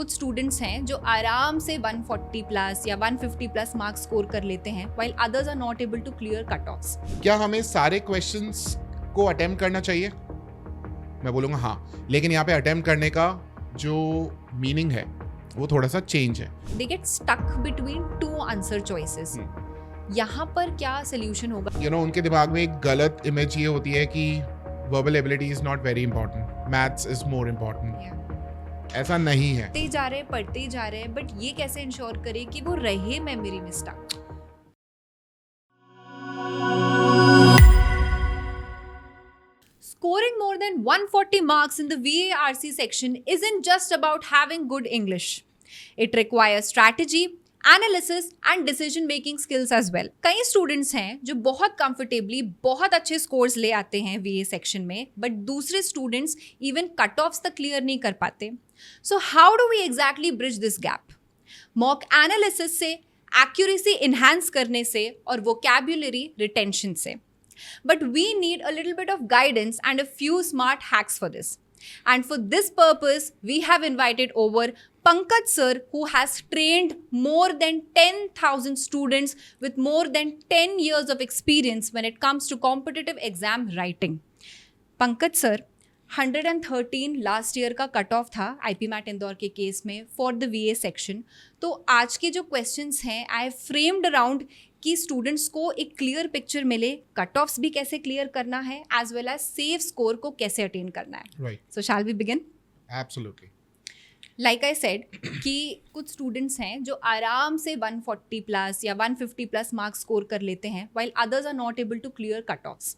कुछ स्टूडेंट्स हैं जो आराम से 140 प्लस या 150 प्लस मार्क्स स्कोर कर लेते हैं while others are not able to clear cut-offs. क्या हमें सारे क्वेश्चंस को अटेम्प्ट करना चाहिए? मैं बोलूँगा हाँ, लेकिन यहाँ पे अटेम्प्ट करने का जो मीनिंग है वो थोड़ा सा चेंज है. They get stuck between two answer choices. यहाँ पर क्या सोल्यूशन होगा? उनके दिमाग में एक गलत इमेज ये होती है कि verbal ability is not very important, maths is more important. ऐसा नहीं है. पढ़ते ही जा रहे हैं, बट ये कैसे इंश्योर करें कि वो रहे मेमोरी में stuck? Scoring more than 140 marks in the VARC section isn't just about having good English. It requires strategy, analysis and decision making skills as well. कई स्टूडेंट्स हैं जो बहुत कंफर्टेबली बहुत अच्छे स्कोर्स ले आते हैं VA सेक्शन में, बट दूसरे स्टूडेंट्स इवन कट ऑफ्स तक क्लियर नहीं कर पाते. So how do we exactly bridge this gap? Mock analysis से, एक्यूरेसी इन्हांस करने से और वोकैब्युलरी रिटेंशन से. But we need a little bit of guidance and a few smart hacks for this. And for this purpose, we have invited over Pankaj sir, who has trained more than 10,000 students with more than 10 years of experience when it comes to competitive exam writing. Pankaj sir, 113 last year का cut off था IP mat Indore के case में for the VA section. तो आज के जो questions हैं I have framed around कि स्टूडेंट्स को एक क्लियर पिक्चर मिले, कट ऑफ्स भी कैसे क्लियर करना है as well as safe score को कैसे अटेन करना है. Right. So shall we begin? Absolutely. Like I said कि कुछ स्टूडेंट्स हैं जो आराम से 140 प्लस या 150 प्लस मार्क्स स्कोर कर लेते हैं while others are not able to clear cut offs.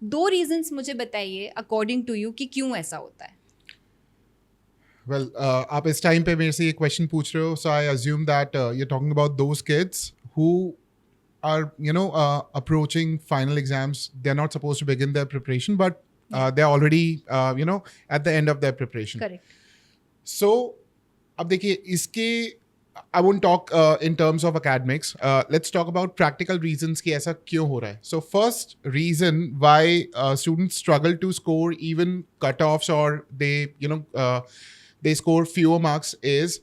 2 reasons मुझे बताइए अकॉर्डिंग टू यू कि क्यों ऐसा होता है. Well, आप इस टाइम पे मेरे से ये क्वेश्चन पूछ रहे हो, so I assume that you're talking about those kids who are approaching final exams. They're not supposed to begin their preparation, but they're already at the end of their preparation. Correct. So अब देखिए इसके I won't talk in terms of academics. Let's talk about practical reasons कि ऐसा क्यों हो रहा है. So first reason why students struggle to score even cutoffs or they score fewer marks is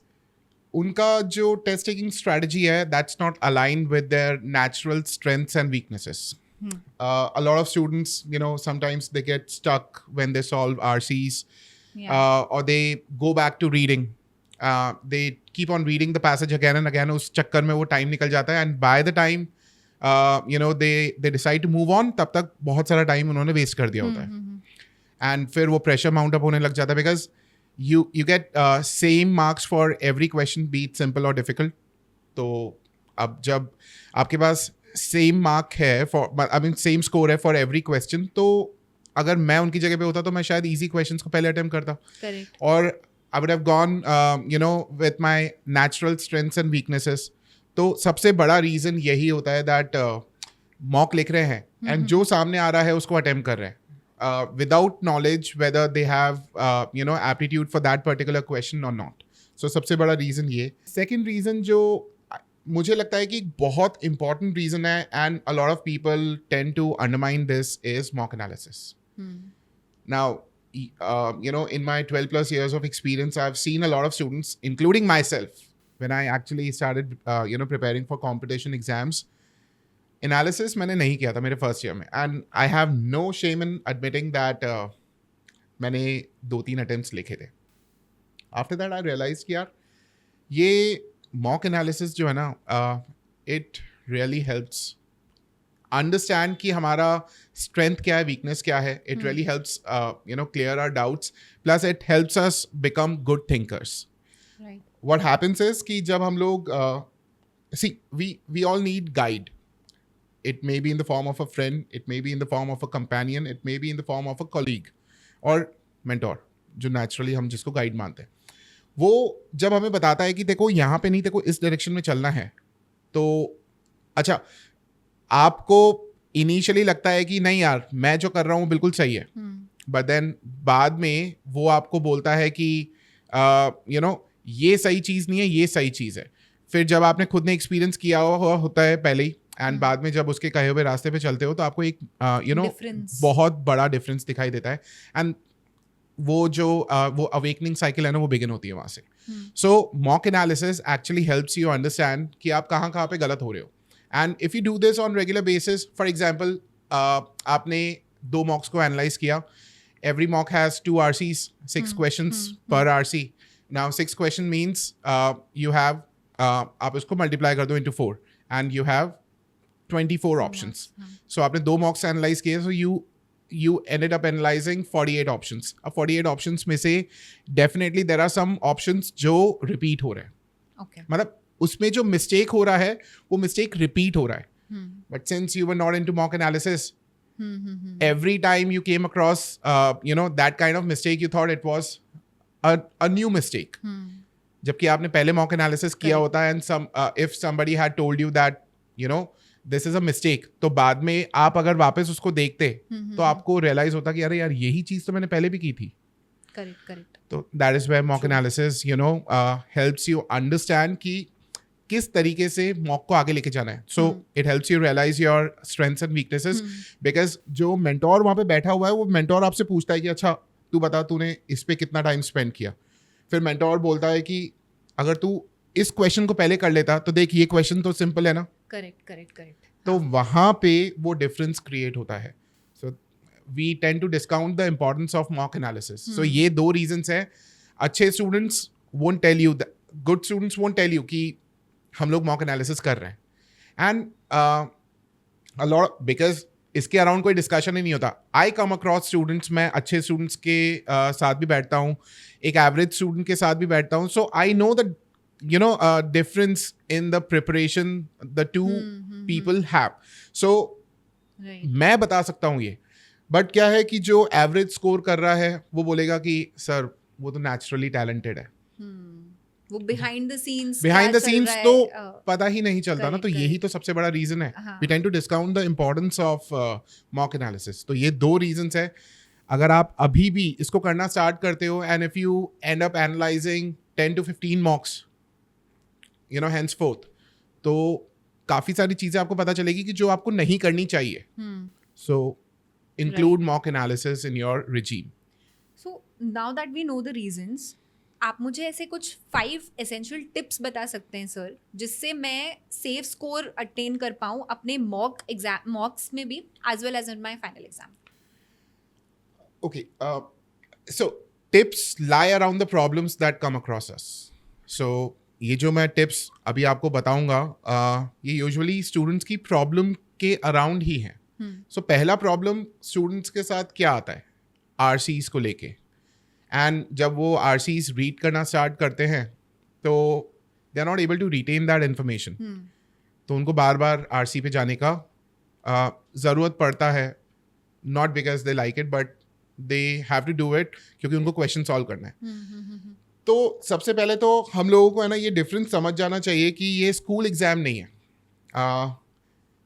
उनका जो टेस्ट टेकिंग स्ट्रेटजी है that's not aligned with their natural strengths and weaknesses. A lot of students, sometimes they get stuck when they solve RCs. Or they go back to reading. They keep on reading the passage again and again. उस चक्कर में वो time निकल जाता है and by the time they decide to move on, तब तक बहुत सारा टाइम उन्होंने वेस्ट कर दिया होता है. And फिर वो प्रेशर माउंट अप होने लग जाता है because you get same marks for every question, be it simple or difficult. तो अब जब आपके पास same mark है same score है for every question, तो अगर मैं उनकी जगह पे होता तो मैं शायद easy questions को पहले attempt करता. Correct. और I would have gone with my natural strengths and weaknesses. तो सबसे बड़ा reason यही होता है that mock लिख रहे हैं and जो सामने आ रहा है उसको attempt कर रहे हैं. Without knowledge whether they have aptitude for that particular question or not. So सबसे बड़ा reason ये. Second reason जो मुझे लगता है कि बहुत important reason है and a lot of people tend to undermine this is mock analysis. Now, in my 12 plus years of experience, I've seen a lot of students, including myself, when I actually started preparing for competition exams. Analysis मैंने नहीं किया था मेरे first year में and I have no shame in admitting that मैंने 2-3 attempts लिखे थे. After that I realise कि यार ये मॉक एनालिसिस जो है ना इट रियली हेल्प्स अंडरस्टैंड कि हमारा स्ट्रेंथ क्या है, वीकनेस क्या है. It really helps clear our doubts, plus it helps us become good thinkers. What happens is कि जब हम लोग we all need guide. It may be in the form of a friend, it may be in the form of a companion, it may be in the form of a colleague or mentor, जो naturally हम जिसको guide मानते हैं. वो जब हमें बताता है कि देखो यहाँ पे नहीं, देखो इस डायरेक्शन में चलना है, तो अच्छा आपको इनिशियली लगता है कि नहीं यार मैं जो कर रहा हूँ बिल्कुल सही है, बट देन बाद में वो आपको बोलता है कि ये सही चीज़ नहीं है, ये सही चीज़ है. फिर जब आपने खुद ने एक्सपीरियंस किया हुआ होता है पहले ही एंड बाद में जब उसके कहे हुए रास्ते पे चलते हो तो आपको एक बहुत बड़ा डिफरेंस दिखाई देता है. एंड वो जो वो अवेकनिंग साइकिल है ना वो बिगिन होती है वहाँ से. So mock analysis actually helps you understand कि आप कहाँ कहाँ पे गलत हो रहे हो. And if you do this on regular basis, for example आपने 2 मॉक्स को एनालाइज किया. Every mock has 2 RCs, 6 questions per RC. Now 6 question means you have आप इसको multiply कर दो into 4 and you have 24 options. So आपने 2 mocks analyze किए, so you ended up analyzing 48 options. अब 48 options में से definitely there are some options जो repeat हो रहे हैं. Okay. मतलब उसमें जो mistake हो रहा है वो mistake repeat हो रहा है. But since you were not into mock analysis, every time you came across that kind of mistake, you thought it was a new mistake. जबकि आपने पहले mock analysis किया होता है, and if somebody had told you that this is a mistake, तो बाद में आप अगर वापस उसको देखते तो आपको realize होता कि अरे यार यही चीज तो मैंने पहले भी की थी. Correct. तो that is where mock analysis helps you understand कि किस तरीके से मॉक को आगे लेके जाना है. So it helps you realise your strengths and weaknesses, because जो मेंटोर वहाँ पे बैठा हुआ है वो मेंटोर आपसे पूछता है कि अच्छा तू बता तूने इस पे कितना टाइम स्पेंड किया. फिर मेंटोर बोलता है कि अगर तू इस क्वेश्चन को पहले कर लेता तो देख ये क्वेश्चन तो सिंपल है ना. करेक्ट. तो वहाँ पे वो डिफरेंस क्रिएट होता है. So we tend to discount the importance of mock analysis. So ये 2 रीजंस है. अच्छे students won't tell you, good students won't tell you कि हम लोग मॉक एनालिसिस कर रहे हैं. एंड अ लॉट, बिकॉज इसके अराउंड कोई डिस्कशन ही नहीं होता. आई कम अक्रॉस स्टूडेंट्स, मैं अच्छे स्टूडेंट्स के साथ भी बैठता हूँ, एक एवरेज स्टूडेंट के साथ भी बैठता हूँ. So I know the difference in the preparation the 2 people have. So मैं बता सकता हूँ ये. बट क्या है कि जो एवरेज स्कोर कर रहा है वो बोलेगा कि सर वो तो नेचुरली टैलेंटेड है. वो बिहाइंड द सीन्स तो पता ही नहीं चलता ना. तो यही तो सबसे बड़ा रीजन है. We tend to discount the importance of mock analysis. तो ये 2 रीजंस है. अगर आप अभी भी इसको करना स्टार्ट करते हो and if you and up analysing 10 to 15 मॉक्स henceforth, तो काफी सारी चीजें आपको पता चलेगी कि जो आपको नहीं करनी चाहिए. So include mock analysis in your regime. So now that we know the reasons, आप मुझे ऐसे कुछ 5 एसेंशियल टिप्स बता सकते हैं सर, जिससे मैं सेफ स्कोर अटेन कर पाऊँ अपने मॉक्स में भी as well as in my final exam. Okay, so tips lie around the problems that come across us. So ये जो मैं टिप्स अभी आपको बताऊंगा ये यूजुअली स्टूडेंट्स की प्रॉब्लम के अराउंड ही हैं. सो पहला प्रॉब्लम स्टूडेंट्स के साथ क्या आता है आरसीज को लेके. एंड जब वो आरसीज रीड करना स्टार्ट करते हैं तो they are not able to retain that information. तो उनको बार बार आरसी पे जाने का ज़रूरत पड़ता है. Not because they like it but they have to do it क्योंकि उनको क्वेश्चन सॉल्व करना है. तो सबसे पहले तो हम लोगों को है ना ये डिफरेंस समझ जाना चाहिए कि ये स्कूल एग्ज़ाम नहीं है.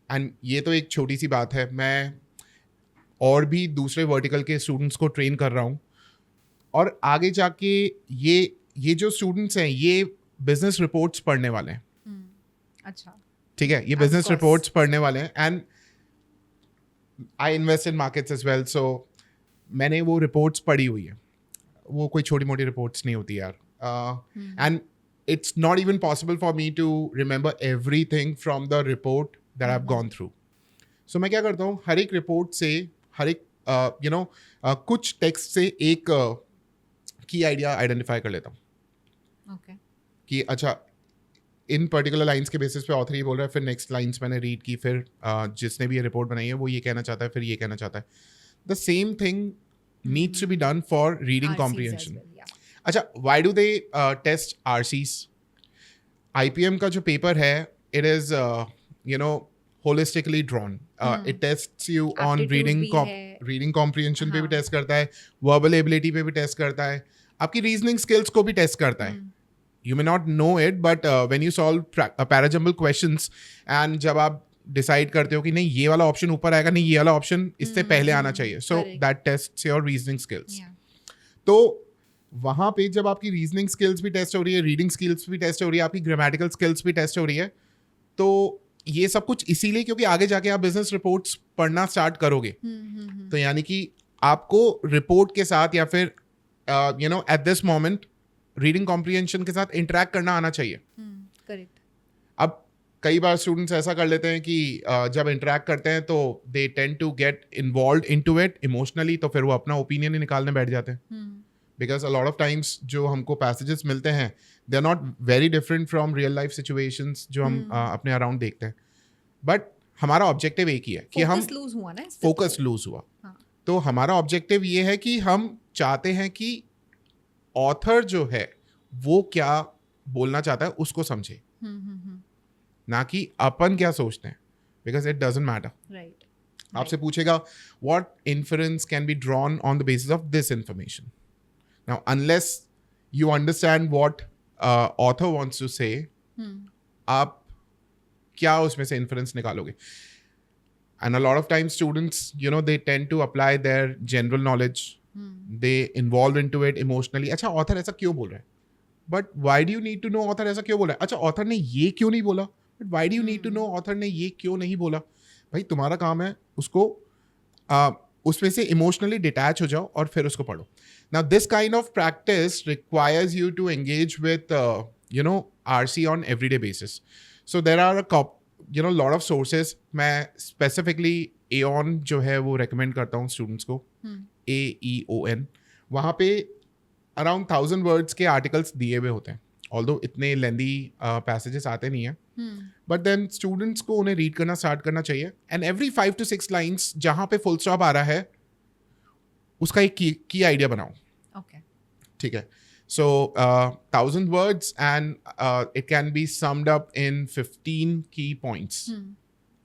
एंड ये तो एक छोटी सी बात है. मैं और भी दूसरे वर्टिकल के स्टूडेंट्स को ट्रेन कर रहा हूँ और आगे जाके ये जो स्टूडेंट्स हैं ये बिजनेस रिपोर्ट्स पढ़ने वाले हैं. अच्छा, ठीक है, ये बिजनेस रिपोर्ट्स पढ़ने वाले हैं. And I invest in markets as well. So मैंने वो रिपोर्ट्स पढ़ी हुई है. वो कोई छोटी मोटी रिपोर्ट्स नहीं होती यार. And it's not even possible for me to remember everything from the report that I have gone through. So मैं क्या करता हूँ, हर एक रिपोर्ट से, हर एक कुछ टेक्स्ट से एक की आइडिया आइडेंटिफाई कर लेता हूँ. कि अच्छा इन पर्टिकुलर लाइंस के बेसिस पे ऑथर ये बोल रहा है, फिर नेक्स्ट लाइंस मैंने रीड की, फिर जिसने भी ये रिपोर्ट बनाई है वो ये कहना चाहता है, फिर ये कहना चाहता है. The same thing needs to be done for reading RCs comprehension. as well, yeah. अच्छा, why do they test RCs? IPM का जो पेपर है, it is holistically drawn. It tests you on Aptitude reading comprehension पे भी test करता है, verbal ability पे भी टेस्ट करता है, आपकी reasoning skills को भी टेस्ट करता है. You may not know it, but when you solve parajumble questions and जब आप डिसाइड करते हो कि नहीं ये वाला ऑप्शन ऊपर आएगा, नहीं ये वाला ऑप्शन इससे पहले आना चाहिए, so that tests your reasoning skills. तो वहाँ पे जब आपकी रीजनिंग स्किल्स भी टेस्ट हो रही है, रीडिंग स्किल्स भी टेस्ट हो रही है, आपकी ग्रामेटिकल स्किल्स भी टेस्ट हो रही है, तो ये सब कुछ इसीलिए क्योंकि आगे जाके आप बिजनेस रिपोर्ट्स पढ़ना स्टार्ट करोगे. तो यानी कि आपको रिपोर्ट के साथ या फिर you know at this moment reading comprehension के साथ इंटरेक्ट करना आना चाहिए. करेक्ट. अब कई बार स्टूडेंट्स ऐसा कर लेते हैं कि जब इंटरेक्ट करते हैं तो they tend to get involve into it emotionally, तो फिर वो अपना ओपिनियन ही निकालने बैठ जाते हैं. Because a lot of times जो हमको पैसेजेस मिलते हैं they are not very different from real life situations जो हम अपने अराउंड देखते हैं. बट हमारा ऑब्जेक्टिव एक ही है कि हम लूज हुआ ना, फोकस लूज हुआ. हाँ. तो हमारा ऑब्जेक्टिव ये है कि हम चाहते हैं कि ऑथर जो है वो क्या बोलना चाहता है उसको समझे, ना कि अपन क्या सोचते हैं, because it doesn't matter. Right. आपसे पूछेगा what inference can be drawn on the basis of this information. Now unless you understand what author wants to say, आप क्या उसमें से इन्फरेंस निकालोगे. And a lot of times students, you know, they tend to apply their general knowledge. They involve into it emotionally. अच्छा author ऐसा क्यों बोल रहा है? But why do you need to know author ऐसा क्यों बोल रहा है? अच्छा author ने ये क्यों नहीं बोला? But why do you need to know author ने ये क्यों नहीं बोला? भाई तुम्हारा काम है उसको उसमें से emotionally detach हो जाओ और फिर उसको पढ़ो. Now this kind of practice requires you to engage with you know, RC on everyday basis. So there are a lot of sources. मैं specifically AON जो है वो recommend करता हूँ students को, AEON. वहाँ पे around 1000 words के articles दिए हुए होते हैं. Although इतने lengthy passages आते नहीं हैं, but then students को उन्हें read करना start करना चाहिए. And every 5 to 6 lines जहाँ पे full stop आ रहा है उसका एक key idea बनाओ. Okay. ठीक है. So 1000 words and it can be summed up in 15 key points.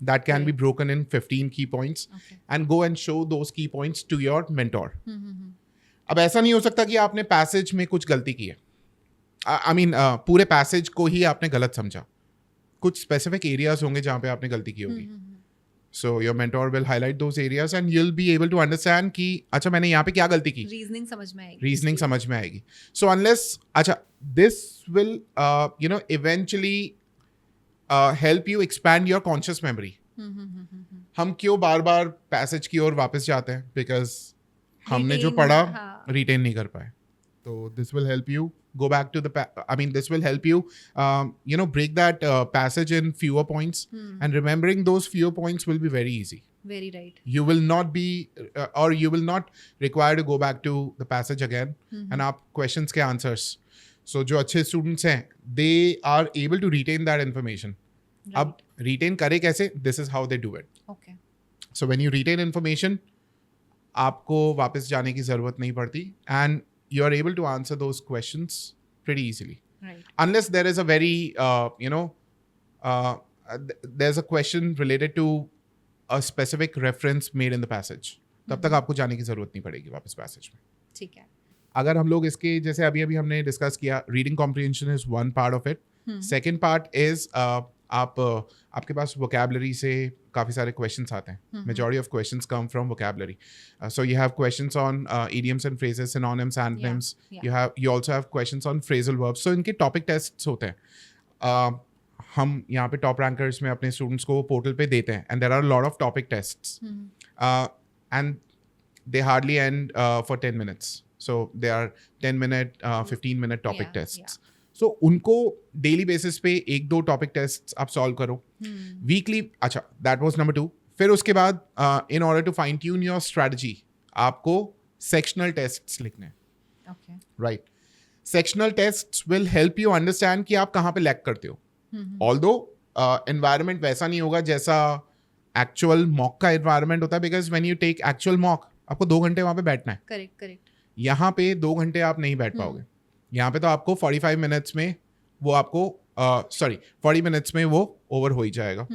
That can be broken in 15 key points. Okay. And go and show those key points to your mentor. अब ऐसा नहीं हो सकता कि आपने पैसेज में कुछ गलती की है. I mean पूरे पैसेज को ही आपने गलत समझा. कुछ स्पेसिफिक एरियाज होंगे जहाँ पे आपने गलती की होगी. So your mentor will highlight those areas and you'll be able to understand कि अच्छा मैंने यहाँ पे क्या गलती की. रीजनिंग समझ में आएगी. रीजनिंग समझ में आएगी. So unless अच्छा this will you know eventually help you expand your conscious memory. हम क्यों बार बार पैसेज की ओर वापस जाते हैं? Because हमने जो पढ़ा रिटेन नहीं कर पाए. So this will help you go back to this will help you you know, break that passage in fewer points. And remembering those fewer points will be very easy. Very right. You will not be or you will not require to go back to the passage again and आप questions के answers. So जो अच्छे students हैं they are able to retain that information. Right. अब retain करे कैसे? This is how they do it. Okay. So when you retain information आपको वापस जाने की ज़रूरत नहीं पड़ती and you are able to answer those questions pretty easily. Right. Unless there is a very, you know, there's a question related to a specific reference made in the passage. तब तक आपको जाने की ज़रूरत नहीं पड़ेगी वापस पैसेज में. ठीक है. अगर हम लोग इसके जैसे अभी हमने डिस्कस किया, reading comprehension is one part of it. Second part is आपके पास वोकैबुलरी से काफ़ी सारे क्वेश्चंस आते हैं. Majority of questions come from vocabulary. So you have questions on idioms and phrases, synonyms, antonyms. You also have questions on phrasal verbs. So इनके topic tests होते हैं. हम यहाँ पे टॉप रैंकर्स में अपने स्टूडेंट्स को पोर्टल पे देते हैं. And there are lot of topic tests and they hardly and for 10 minutes. So they are 10-minute, 15-minute topic tests. So उनको डेली बेसिस पे 1-2 टॉपिक टेस्ट आप सॉल्व करो वीकली. अच्छा, दैट वाज नंबर 2. फिर उसके बाद in order to fine tune your strategy आपको sectional tests लिखने हैं. Okay. Right. Sectional tests will help you understand कि आप कहाँ पे लैक करते हो. ऑल्दो एनवायरनमेंट वैसा नहीं होगा जैसा एक्चुअल मॉक का एनवायरनमेंट होता है. Because when you take actual mock आपको 2 घंटे वहाँ पे बैठना है. करेक्ट. यहाँ पे 2 घंटे आप नहीं बैठ पाओगे. यहाँ पे तो आपको 45 मिनट्स में वो आपको 40 मिनट्स में वो ओवर हो ही जाएगा.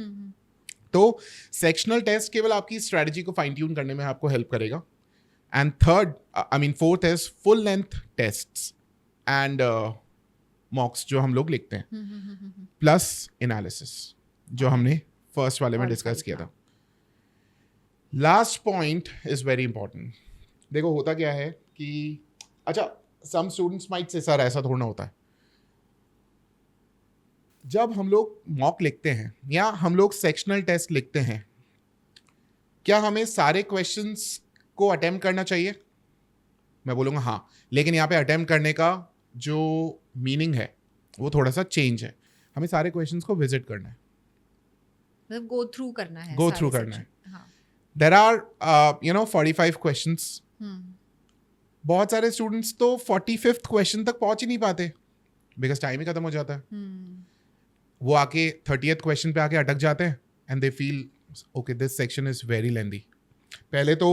तो सेक्शनल टेस्ट केवल आपकी स्ट्रेटजी को फाइन ट्यून करने में आपको हेल्प करेगा. And fourth is full length tests and मॉक्स जो हम लोग लिखते हैं प्लस एनालिसिस जो हमने फर्स्ट वाले में डिस्कस किया था. Last point is very important. देखो होता क्या है कि अच्छा some students might say sir ऐसा थोड़ा होता है. जब हम लोग मॉक लिखते हैं या हम लोग सेक्शनल टेस्ट लिखते हैं, क्या हमें सारे क्वेश्चंस को अटेम्प्ट करना चाहिए? मैं बोलूँगा हाँ, लेकिन यहाँ पे अटेम्प्ट करने का जो मीनिंग है वो थोड़ा सा चेंज है. हमें सारे क्वेश्चंस को विजिट करना है, मतलब गो थ्रू करना है, Go सारे through करना है. section. हाँ. There are 45 questions. हम्म. बहुत सारे स्टूडेंट्स तो 45th क्वेश्चन तक पहुंच ही नहीं पाते बिकॉज टाइम ही खत्म हो जाता है. वो आके 30th क्वेश्चन पे आके अटक जाते हैं and they feel okay this section is very lengthy. पहले तो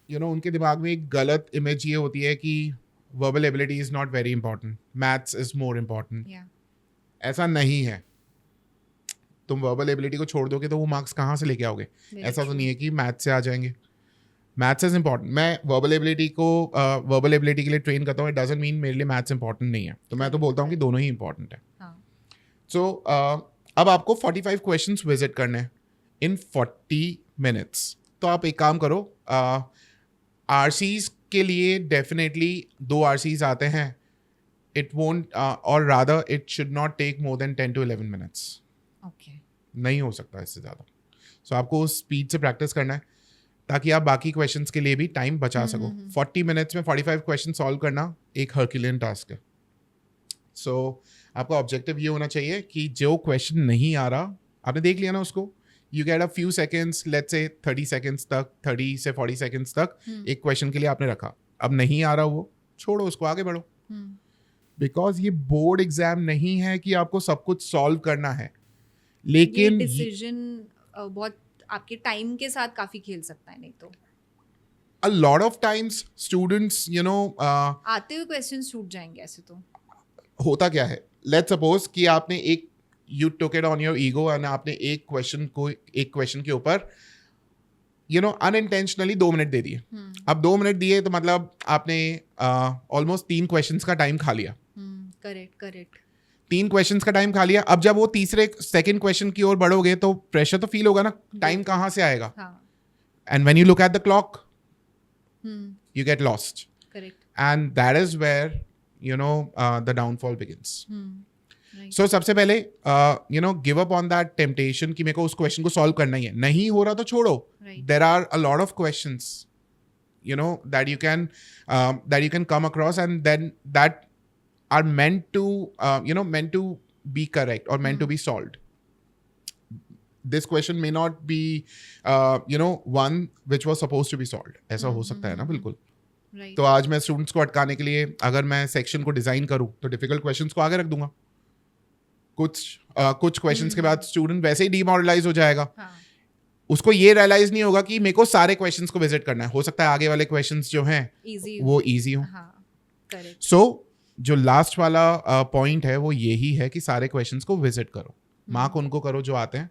उनके दिमाग में एक गलत इमेज ये होती है कि verbal ability is not very important, maths is more important. Yeah. ऐसा नहीं है. तुम वर्बल एबिलिटी को छोड़ दोगे तो वो मार्क्स कहाँ से लेके आओगे? Very ऐसा तो true. नहीं है कि मैथ्स से आ जाएंगे. Maths is important. मैं वर्बल एबिलिटी के लिए ट्रेन करता हूँ. इट डजंट मीन मेरे लिए मैथ्स इंपॉर्टेंट नहीं है. तो मैं तो बोलता हूँ कि दोनों ही इंपॉर्टेंट है. हाँ. सो अब आपको 45 क्वेश्चंस विजिट करने हैं इन 40 मिनट्स. तो आप एक काम करो, आरसीज के लिए डेफिनेटली 2 आरसीज आते हैं. It won't or rather it should not take more than 10 to 11 minutes. Okay. नहीं हो सकता इससे ज़्यादा. सो आपको उस स्पीड से प्रैक्टिस करना है ताकि आप बाकी क्वेश्चंस के लिए भी टाइम बचा सको. 40 मिनट्स में 45 क्वेश्चन सॉल्व करना एक हर्क्यूलियन टास्क है. सो आपका ऑब्जेक्टिव ये होना चाहिए कि जो क्वेश्चन नहीं आ रहा, आपने देख लिया ना उसको, you get a few seconds, let's say 30 seconds तक, 30 से 40 सेकेंड्स तक एक क्वेश्चन के लिए आपने रखा. अब नहीं आ रहा वो, छोड़ो उसको, आगे बढ़ो. बिकॉज ये बोर्ड एग्जाम नहीं है कि आपको सब कुछ सॉल्व करना है. लेकिन डिसीजन बहुत आपके टाइम के साथ काफी खेल सकता है. नहीं तो a lot of times students आते हुए क्वेश्चन छूट जाएंगे ऐसे तो. होता क्या है, लेट्स सपोज कि आपने एक you took it on your ego and आपने एक क्वेश्चन के ऊपर अनइंटेंशनली 2 मिनट दे दिए. अब 2 मिनट दिए तो मतलब आपने ऑलमोस्ट 3 क्वेश्चंस का टाइम खा लिया. करेक्ट. 3 क्वेश्चंस का टाइम खा लिया. अब जब वो सेकंड क्वेश्चन की ओर बढ़ोगे तो प्रेशर तो फील होगा ना, टाइम कहाँ से आएगा? And when you look at the clock you get lost. Correct. And that is where the downfall begins. Right. So सबसे पहले give up on that temptation कि मेरे को उस क्वेश्चन को सॉल्व करना ही है. नहीं हो रहा तो छोड़ो. Right. There are a lot of questions that you can come across and then that are meant to be correct or meant to be solved. This question may not be one which was supposed to be solved. ऐसा हो सकता है ना, बिल्कुल. Right. तो आज मैं students को अटकाने के लिए अगर मैं सेक्शन को डिजाइन करूं तो डिफिकल्ट क्वेश्चंस को आगे रख दूंगा. कुछ क्वेश्चंस के बाद स्टूडेंट वैसे ही डीमोरलाइज हो जाएगा. हाँ. उसको ये रियलाइज नहीं होगा कि मेरे को सारे क्वेश्चंस को विजिट करना है. हो सकता है आगे वाले क्वेश्चंस जो हैं वो इजी हो. करेक्ट. सो जो लास्ट वाला पॉइंट है वो यही है कि सारे क्वेश्चंस को विजिट करो. मार्क उनको करो जो आते हैं,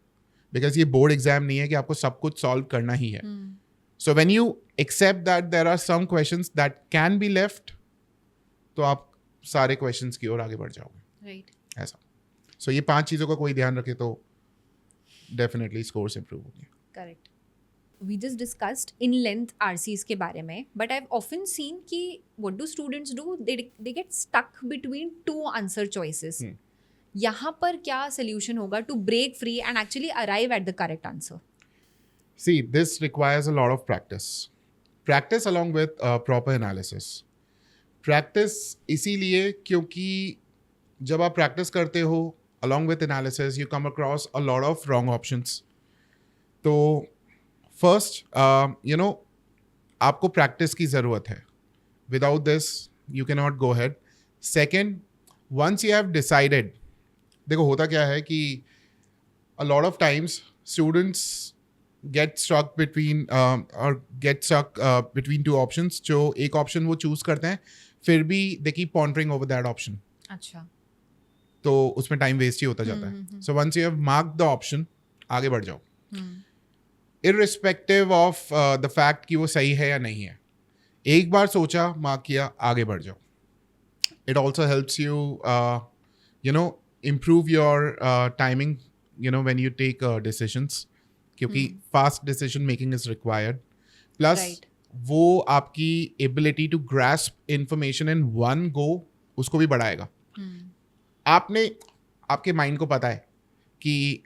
बिकॉज ये बोर्ड एग्जाम नहीं है कि आपको सब कुछ सॉल्व करना ही है. So when you accept that there are some questions that can be left, तो आप सारे क्वेश्चंस की ओर आगे बढ़ जाओगे. राइट. ऐसा. सो ये 5 चीज़ों का कोई ध्यान रखे तो डेफिनेटली स्कोर्स इंप्रूव होंगे. Correct. We just discussed in length RCs के बारे में, but I've often seen कि what do students do? They get stuck between 2 answer choices. यहाँ पर क्या solution होगा to break free and actually arrive at the correct answer? See, this requires a lot of practice. Practice along with proper analysis. Practice इसीलिए क्योंकि जब आप practice करते हो along with analysis, you come across a lot of wrong options. तो first, आपको practice की ज़रूरत है. Without this, you cannot go ahead. Second, once you have decided, देखो होता क्या है कि a lot of times students get stuck between between 2 options. जो एक ऑप्शन वो चूज करते हैं फिर भी they keep pondering over that option. अच्छा. तो उसमें टाइम वेस्ट ही होता जाता है. So once you have marked the option, आगे बढ़ जाओ. Irrespective of the fact कि वो सही है या नहीं है, एक बार सोचा, मार्क किया, आगे बढ़ जाओ. It also helps you improve your timing when you take decisions, क्योंकि fast decision making is required. Plus वो आपकी ability to grasp information in one go उसको भी बढ़ाएगा. आपके माइंड को पता है कि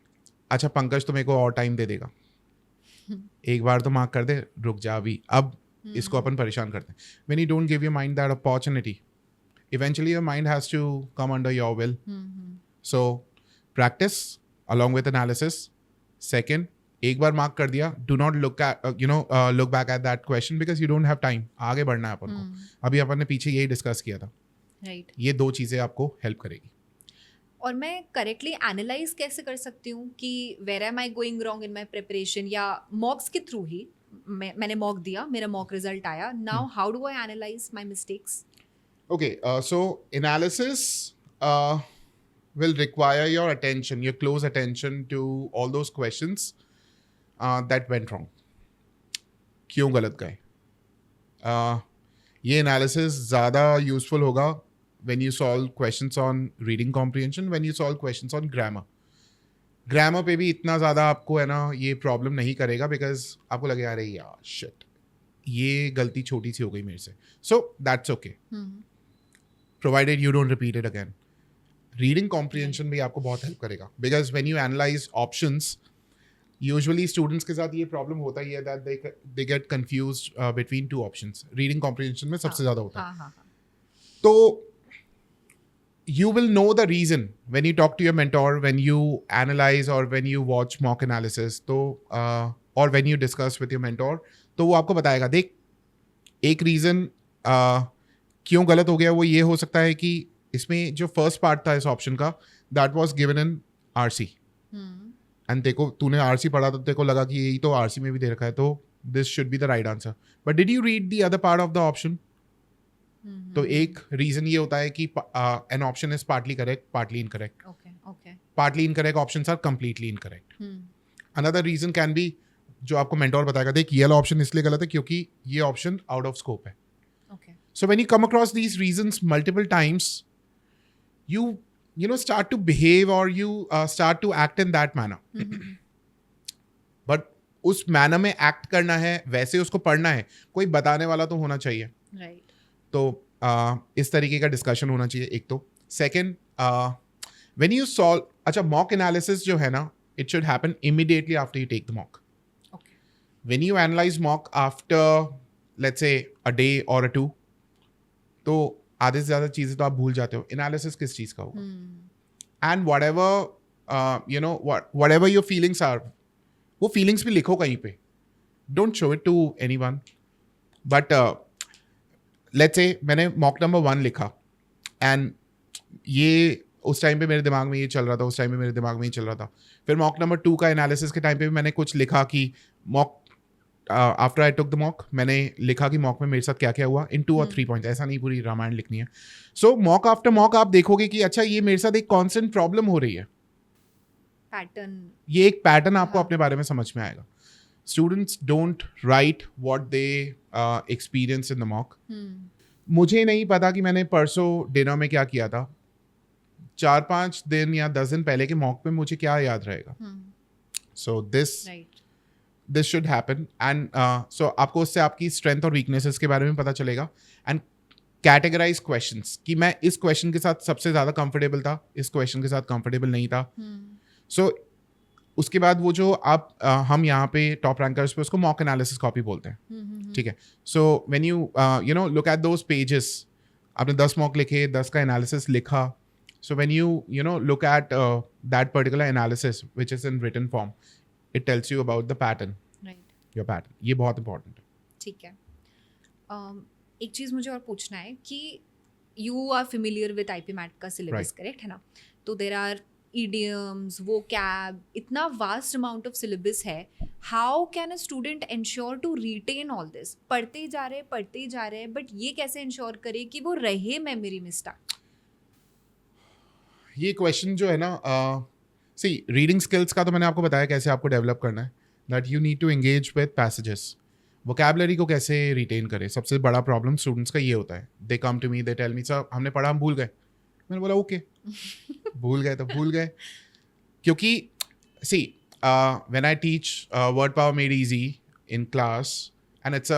अच्छा पंकज तो मेरे को और टाइम दे देगा, एक बार तो मार्क कर दे, रुक जा अभी, अब इसको अपन परेशान करते हैं. When you don't give your mind that opportunity, eventually your mind has to come under your will. So practice along with analysis. Second, एक बार मार्क कर दिया, do not look back at that question because you don't have time. आगे बढ़ना है अपन को. अभी अपन ने पीछे यही डिस्कस किया था. राइट. ये दो चीजें आपको हेल्प करेगी. और मैं करेक्टली एनालाइज कैसे कर सकती हूँ कि where am I going wrong in my preparation, या मॉक्स के थ्रू ही मैंने मॉक दिया, मेरा मॉक रिजल्ट आया, now how do I analyse my mistakes? Okay, so analysis will require your attention, your close attention to all those questions that went wrong. क्यों गलत गए? ये analysis ज़्यादा useful होगा when you solve questions on reading comprehension, when you solve questions on grammar. Grammar पे भी इतना ज़्यादा आपको है ना ये प्रॉब्लम नहीं करेगा because आपको लगेगा अरे यार shit, ये गलती छोटी सी हो गई मेरे से. So that's okay. Provided you don't repeat it again. Reading comprehension भी आपको बहुत हेल्प करेगा because when you analyze options, usually students के साथ ये प्रॉब्लम होता ही है that they get confused between two options. Reading comprehension में सबसे ज़्यादा होता है. तो you will know the reason when you talk to your mentor, when you analyze or when you watch mock analysis, तो or when you discuss with your mentor, तो वो आपको बताएगा देख एक रीज़न क्यों गलत हो गया वो ये हो सकता है कि इसमें जो फर्स्ट पार्ट था इस ऑप्शन का that was given in RC and देखो तूने आरसी पढ़ा तो तेरे को लगा कि यही तो आरसी में भी दे रखा है तो this should be the right answer, but did you read the other part of the option? तो एक रीजन ये होता है कि an option is partly correct, partly incorrect. Partly incorrect options are completely incorrect. Another reason can be जो आपको mentor बताएगा देख ये वाला ऑप्शन इसलिए गलत है क्योंकि ये ऑप्शन आउट ऑफ स्कोप है. So when you come across these reasons multiple times, you start to behave or you start to act in that manner. But उस manner में act करना है, वैसे उसको पढ़ना है, कोई बताने वाला तो होना चाहिए. Right. तो इस तरीके का डिस्कशन होना चाहिए एक तो. Second, when you solve, अच्छा mock analysis जो है ना, it should happen immediately after you take the mock. Okay. When you analyze mock after, let's say, a day or a two, तो आधे से ज़्यादा चीज़ें तो आप भूल जाते हो. एनालिसिस किस चीज़ का होगा? And whatever your feelings are, वो फीलिंग्स भी लिखो कहीं पे. Don't show it to anyone. But let's say मैंने मॉक नंबर 1 लिखा एंड ये उस टाइम पे मेरे दिमाग में ये चल रहा था, उस टाइम पे मेरे दिमाग में ये चल रहा था. फिर मॉक नंबर 2 का एनालिसिस के टाइम पे भी मैंने कुछ लिखा कि mock after I took the mock मैंने लिखा कि मॉक में मेरे साथ क्या क्या हुआ इन 2 or 3 पॉइंट्स. ऐसा नहीं पूरी रामायण लिखनी है. सो मॉक आफ्टर मॉक आप देखोगे कि अच्छा ये मेरे साथ एक कॉन्स्टेंट प्रॉब्लम हो रही है. पैटर्न, ये एक पैटर्न आपको अपने बारे में समझ में आएगा. Students don't write what they experience in the mock. मुझे नहीं पता कि मैंने परसों डिनर में क्या किया था. 4-5 दिन या 10 दिन पहले के मॉक में मुझे क्या याद रहेगा. So this should happen and so आपको उससे आपकी स्ट्रेंथ और वीकनेसेस के बारे में पता चलेगा. एंड कैटेगराइज क्वेश्चंस कि मैं इस क्वेश्चन के साथ सबसे ज़्यादा कंफर्टेबल था, इस क्वेश्चन के साथ कंफर्टेबल नहीं था. सो उसके बाद वो जो आप हम यहाँ पे टॉप रैंकर्स पे उसको मॉक एनालिसिस कॉपी बोलते हैं. ठीक है. So when you look at those pages, आपने 10 मॉक लिखे, 10 का एनालिसिस लिखा. सो when you look at that particular analysis which is in written form, it tells you about the pattern. Right. Your pattern. ये बहुत important है. ठीक है. एक चीज़ मुझे और पूछना है कि you are familiar with IPMAT का सिलेबस, करेक्ट है ना? तो देर आर idioms, vocab, इतना वास्ट अमाउंट ऑफ सिलेबस है. How can a student ensure to retain all this? पढ़ते जा रहे बट ये कैसे इंश्योर करे कि वो रहे मेमोरी में स्टक? ये क्वेश्चन जो है ना, सी रीडिंग स्किल्स का तो मैंने आपको बताया कैसे आपको डेवलप करना है. That you need to engage with passages. Vocabulary को कैसे रिटेन करें, सबसे बड़ा प्रॉब्लम स्टूडेंट्स का ये होता है. They come to me, they tell me sir हमने पढ़ा, हम भूल गए. मैंने बोला ओके, भूल गए तो भूल गए. क्योंकि see when I teach word power made easy in class and it's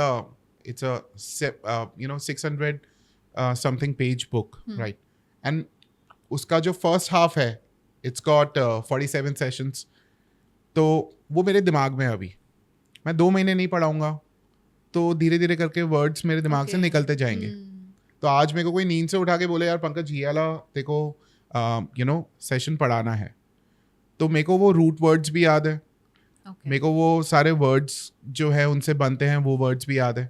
a 600 something page book, right? And उसका जो फर्स्ट हाफ है इट्स गॉट 47 सेशंस. तो वो मेरे दिमाग में है. अभी मैं 2 महीने नहीं पढ़ाऊँगा तो धीरे धीरे करके वर्ड्स मेरे दिमाग से Okay. निकलते जाएंगे. तो आज मेरे को कोई नींद से उठा के बोले यार पंकज ये वाला देखो सेशन पढ़ाना है, तो मेरे को वो रूट वर्ड्स भी याद है, Okay. मेरे को वो सारे वर्ड्स जो है उनसे बनते हैं वो वर्ड्स भी याद है.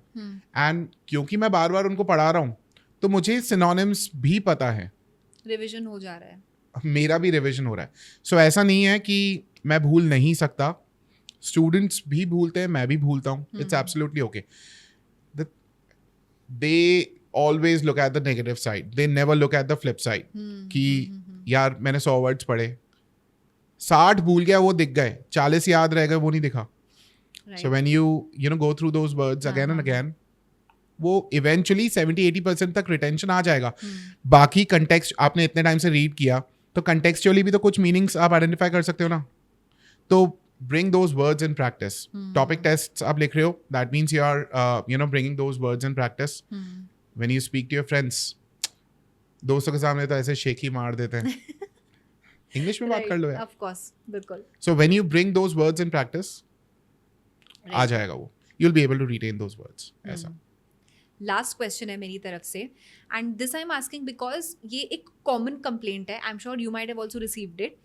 एंड क्योंकि मैं बार बार उनको पढ़ा रहा हूँ तो मुझे सिनोनिम्स भी पता है, रिविजन हो जा रहा है. मेरा भी रिविजन हो रहा है. सो ऐसा नहीं है कि मैं भूल नहीं सकता, स्टूडेंट्स भी भूलते हैं, मैं भी भूलता हूँ. It's absolutely okay. They always look at the negative side, they never look at the flip side कि यार मैंने 100 वर्ड्स पढ़े, 60 भूल गया वो दिख गए, 40 याद रह गए वो नहीं दिखा. Right. So when you go through those words again and again, वो eventually 70-80% तक retention आ जाएगा. बाकी context आपने इतने टाइम से read किया तो contextually भी तो कुछ meanings आप identify कर सकते हो ना. तो bring those words in practice. Topic tests आप लिख रहे हो, that means you are bringing those words in practice. When you speak to your friends, दोस्तों के सामने तो ऐसे शेक ही मार देते हैं. इंग्लिश में बात कर लो यार. Of course, बिल्कुल. So when you bring those words in practice, आ जाएगा वो. You'll be able to retain those words. ऐसा. लास्ट क्वेश्चन है मेरी तरफ से, and this I am asking because ये एक कॉमन कंप्लेंट है. I am sure you might have also received it.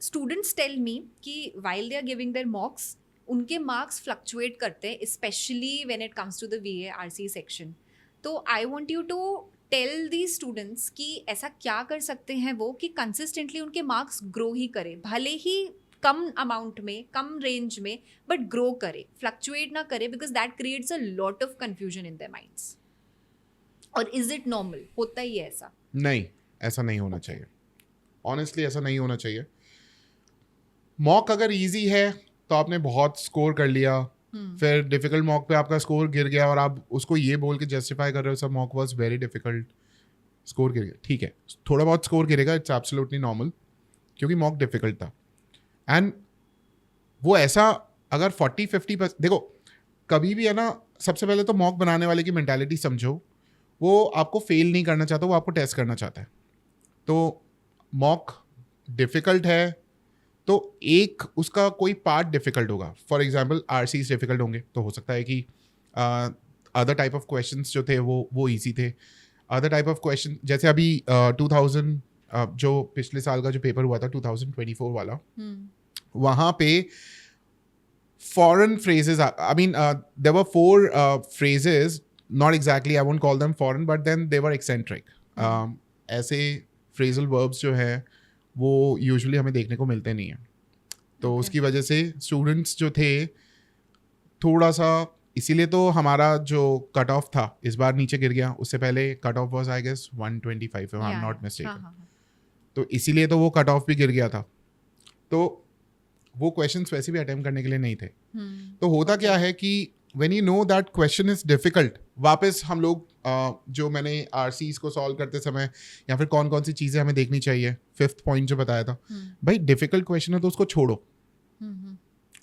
Students tell me कि while they are giving their mocks उनके मार्क्स फ्लक्चुएट करते हैं, specially when it comes to the VARC section. तो I want you to tell the students कि ऐसा क्या कर सकते हैं वो कि कंसिस्टेंटली उनके मार्क्स ग्रो ही करे, भले ही कम अमाउंट में, कम रेंज में, बट ग्रो करे, फ्लक्चुएट ना करे, because that creates a lot of confusion in their minds. और इज इट नॉर्मल? होता ही है ऐसा? नहीं, ऐसा नहीं होना चाहिए. ऑनेस्टली ऐसा नहीं होना चाहिए. मॉक अगर इजी है तो आपने बहुत स्कोर कर लिया, फिर डिफिकल्ट मॉक पे आपका स्कोर गिर गया और आप उसको ये बोल के जस्टिफाई कर रहे हो sir mock was very difficult, score गिर गया. ठीक है, थोड़ा बहुत स्कोर गिरेगा, इट्स एब्सोल्युटली नॉर्मल, क्योंकि मॉक डिफिकल्ट था. एंड वो ऐसा अगर 40-50%, देखो कभी भी है ना, सबसे पहले तो मॉक बनाने वाले की मेंटालिटी समझो, वो आपको फेल नहीं करना चाहता, वो आपको टेस्ट करना चाहता है. तो मॉक डिफिकल्ट है तो एक उसका कोई पार्ट डिफिकल्ट होगा. फॉर एग्जाम्पल RCs डिफिकल्ट होंगे तो हो सकता है कि अदर टाइप ऑफ क्वेश्चंस जो थे वो ईजी थे. अदर टाइप ऑफ क्वेश्चन जैसे अभी 2000 जो पिछले साल का जो पेपर हुआ था 2024 वाला, वहाँ पे foreign phrases, I mean there were 4 phrases, not exactly I won't call them foreign, but then they were eccentric. ऐसे phrasal verbs जो है वो यूजुअली हमें देखने को मिलते नहीं हैं. तो उसकी वजह से स्टूडेंट्स जो थे थोड़ा सा, इसीलिए तो हमारा जो कट ऑफ था इस बार नीचे गिर गया. उससे पहले cut off was I guess 125 if I'm not mistaken. तो इसीलिए तो वो कट ऑफ भी गिर गया था. तो वो क्वेश्चंस वैसे भी अटेम्प्ट करने के लिए नहीं थे. तो होता क्या है कि when you know that question is difficult, वापस हम लोग जो मैंने RCs को सॉल्व करते समय या फिर कौन कौन सी चीज़ें हमें देखनी चाहिए, 5th पॉइंट जो बताया था, भाई डिफिकल्ट क्वेश्चन है तो उसको छोड़ो,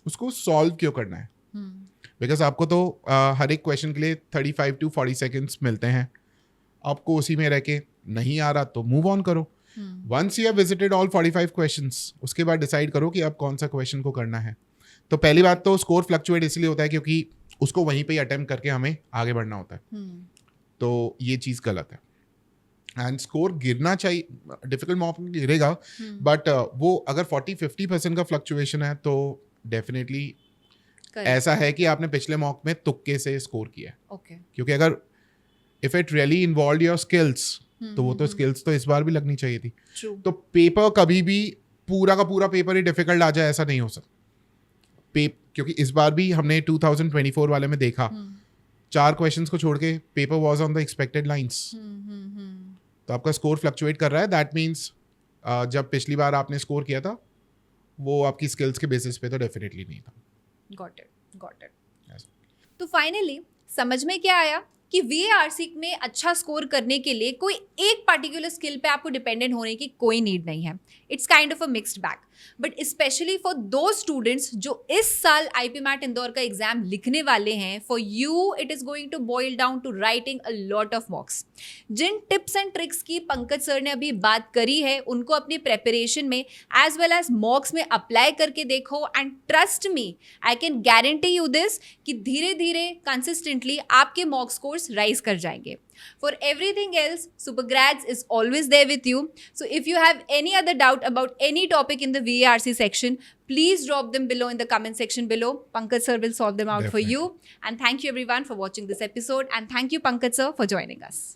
उसको सॉल्व क्यों करना है. बिकॉज आपको तो हर एक क्वेश्चन के लिए 35 to 40 सेकेंड्स मिलते हैं. आपको उसी में रह के नहीं आ रहा तो मूव ऑन करो. Once you have visited all 45 questions, उसके बाद डिसाइड करो कि अब कौन सा क्वेश्चन को करना है. तो पहली बात तो स्कोर फ्लक्चुएट इसलिए होता है क्योंकि उसको वहीं पे अटेम्प्ट करके हमें आगे बढ़ना होता है. तो ये चीज़ गलत है. एंड स्कोर गिरना चाहिए, डिफिकल्ट मॉक में गिरेगा, बट वो अगर 40-50% का फ्लक्चुएशन है तो डेफिनेटली ऐसा है कि आपने पिछले मॉक में तुक्के से स्कोर किया है. Okay. क्योंकि अगर if it really involve your skills तो वो तो स्किल्स तो इस बार भी लगनी चाहिए थी. True. तो पेपर कभी भी पूरा का पूरा पेपर ही डिफिकल्ट आ जाए ऐसा नहीं हो सकता. क्योंकि इस बार भी हमने 2024 वाले में देखा 4 क्वेश्चंस को छोड़ के paper was on the expected lines. तो आपका स्कोर फ्लक्चुएट कर रहा है, दैट मीन्स जब पिछली बार आपने स्कोर किया था वो आपकी स्किल्स के बेसिस पे तो डेफिनेटली नहीं था. Got it. तो फाइनली समझ में क्या आया कि VARC में अच्छा स्कोर करने के लिए कोई एक पर्टिकुलर स्किल पे आपको डिपेंडेंट होने की कोई नीड नहीं है. It's kind of a mixed bag. But specially for दो स्टूडेंट्स जो इस साल IP मैट इंदौर का एग्जाम लिखने वाले हैं, for you it is going to boil down to writing a lot of mocks. जिन टिप्स एंड ट्रिक्स की पंकज सर ने अभी बात करी है, उनको अपनी प्रेपरेशन में एज वेल एज मॉक्स में अप्लाई करके देखो. And trust me, I can guarantee you this कि धीरे धीरे कंसिस्टेंटली आपके मॉक स्कोर्स राइज कर जाएंगे. For everything else, Supergrads is always there with you. So if you have any other doubt about any topic in the VARC section, please drop them below in the comment section below. Pankaj sir will solve them out for you. And thank you everyone for watching this episode. And thank you Pankaj sir for joining us.